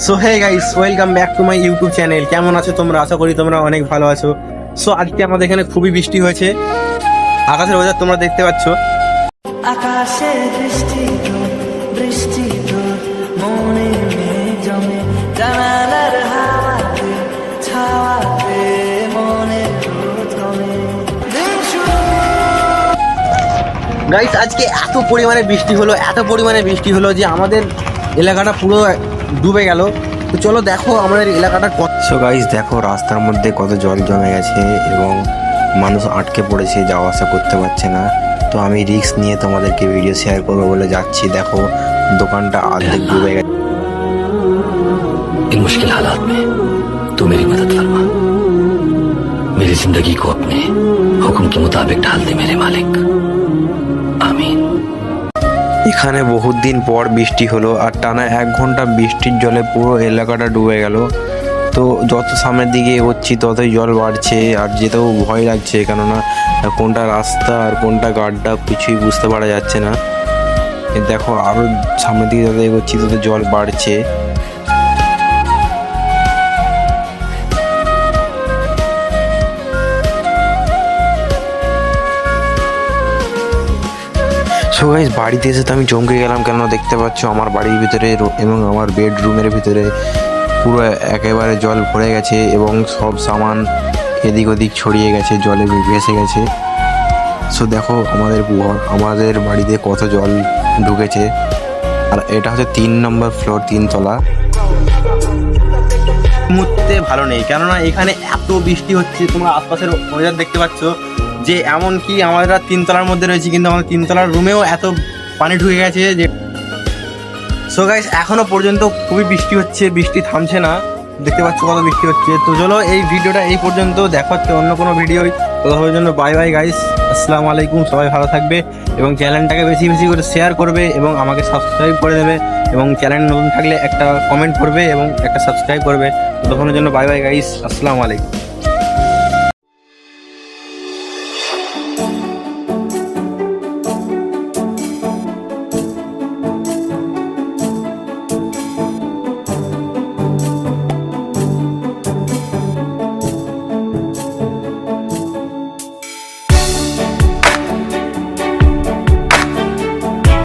So hey guys, welcome back to my YouTube channel. কেমন আছো তোমরা? আশা করি তোমরা অনেক ভালো আছো। সো আজকে আমাদের এখানে খুবই বৃষ্টি হয়েছে। আকাশের ওয়েদার তোমরা দেখতে পাচ্ছ। আকাশে বৃষ্টি বৃষ্টি মনে জমে জানালার হাওয়াতে ছাওয়াতে মনে জমে। গাইস আজকে এত পরিমাণে বৃষ্টি হলো যে আমাদের এলাকাটা পুরো ডুবে গেল। তো চলো দেখো আমাদের এলাকাটা কত। সো গাইস দেখো রাস্তার মধ্যে কত জল জমে গেছে এবং মানুষ আটকে পড়েছে, যাওয়া আসা করতে পারছে না। তো আমি রিস্ক নিয়ে তোমাদেরকে ভিডিও শেয়ার করবো বলে যাচ্ছি। দেখো দোকানটা অর্ধেক ডুবে গেছে। इन मुश्किल हालात में तू मेरी मदद फरमा, मेरी जिंदगी को अपने हुक्म के मुताबिक ढाल दे मेरे मालिक, आमीन। এখানে বহুত দিন পর বৃষ্টি হলো আর টানা 1 ঘন্টা বৃষ্টির জলে পুরো এলাকাটা ডুবে গেল। তো যত সামনের দিকে এগোচ্ছি ততই জল বাড়ছে আর যেতেও ভয় লাগছে, কেননা কোনটা রাস্তা আর কোনটা গাড্ডা কিছুই বুঝতে পারা যাচ্ছে না। দেখো আরও সামনের দিকে যত এগোচ্ছি তত জল বাড়ছে। সো গাইস বাড়িতে এসে তো আমি চমকে গেলাম, কেন দেখতে পাচ্ছ আমার বাড়ির ভিতরে এবং আমার বেডরুমের ভিতরে পুরো একেবারে জল ভরে গেছে এবং সব সামান এদিক ওদিক ছড়িয়ে গেছে, জলে ভেসে গেছে। সো দেখো আমাদের বাড়িতে কত জল ঢুকেছে। আর এটা হচ্ছে 3 নম্বর ফ্লোর, 3 তলা। মুহূর্তে ভালো নেই, কেননা এখানে এত বৃষ্টি হচ্ছে। তোমরা আশপাশের ওয়েদার দেখতে পাচ্ছ যে এমনকি আমরা 3 তলার মধ্যে রয়েছি, কিন্তু আমাদের 3 তলার রুমেও এত পানি ঢুকে গেছে যে। সো গাইস এখনো পর্যন্ত খুবই বৃষ্টি হচ্ছে, বৃষ্টি থামছে না। দেখতে পাচ্ছ কত বৃষ্টি হচ্ছে। তো চলো এই ভিডিওটা এই পর্যন্ত, দেখা হচ্ছে অন্য কোনো ভিডিওই। ততক্ষণের জন্য বাই বাই গাইস, আসসালামু আলাইকুম। সবাই ভালো থাকবে এবং চ্যানেলটাকে বেশি বেশি করে শেয়ার করবে এবং আমাকে সাবস্ক্রাইব করে দেবে এবং চ্যানেল নতুন থাকলে একটা কমেন্ট করবে এবং একটা সাবস্ক্রাইব করবে। ততক্ষণের জন্য বাই বাই গাইস, আসসালামু আলাইকুম।